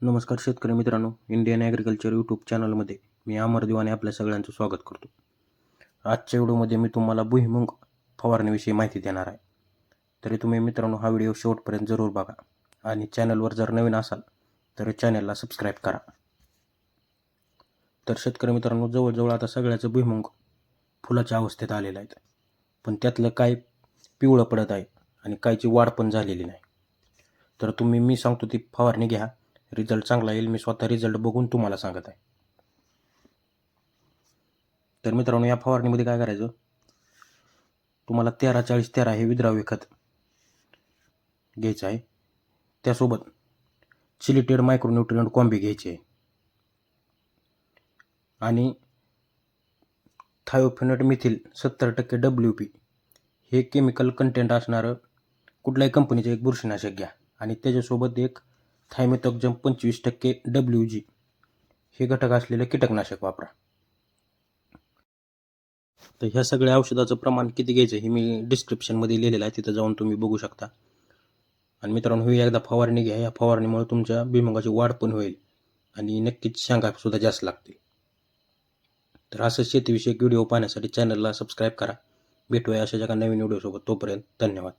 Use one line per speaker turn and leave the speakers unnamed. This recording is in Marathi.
नमस्कार शेतकरी मित्रांनो, इंडियन ॲग्रिकल्चर यूट्यूब चॅनलमध्ये मी अमर दिवाने आपल्या सगळ्यांचं स्वागत करतो. आजच्या व्हिडिओमध्ये मी तुम्हाला भुईमुग फवारणीविषयी माहिती देणार आहे. तरी तुम्ही मित्रांनो हा व्हिडिओ शेवटपर्यंत जरूर बघा आणि चॅनलवर जर नवीन असाल तर चॅनलला सबस्क्राईब करा. तर शेतकरी मित्रांनो, जवळजवळ आता सगळ्याचं भुईमुग फुलाच्या अवस्थेत आलेलं आहे, पण त्यातलं काय पिवळं पडत आहे आणि कायची वाढ पण झालेली नाही. तर मी सांगतो ती फवारणी घ्या, रिझल्ट चांगला येईल. मी स्वतः रिझल्ट बघून तुम्हाला सांगत आहे. तर मित्रांनो, या फवारणीमध्ये काय करायचं, तुम्हाला 13-40-13 हे विद्राव्य खत घ्यायचं आहे. त्यासोबत चिलिटेड मायक्रोन्यूट्रिएंट कॉम्बी घ्यायची आहे आणि थायोफेनट मिथिल 70% WP हे केमिकल कंटेंट असणारं कुठल्याही कंपनीचं एक बुरशीनाशक घ्या आणि त्याच्यासोबत एक थायमेथोक्झम 25% WG हे घटक असलेलं कीटकनाशक वापरा. तर ह्या सगळ्या औषधाचं प्रमाण किती घ्यायचं हे मी डिस्क्रिप्शनमध्ये लिहिलेलं आहे, तिथं जाऊन तुम्ही बघू शकता. आणि मित्रांनो, ही एकदा फवारणी घ्या. या फवारणीमुळे तुमच्या भुईमुगाची वाढ पण होईल आणि नक्कीच शेंगासुद्धा जास्त लागतील. तर असं शेतीविषयक व्हिडिओ पाहण्यासाठी चॅनलला सबस्क्राईब करा. भेटूया अशा एका नवीन व्हिडिओसोबत. तोपर्यंत धन्यवाद.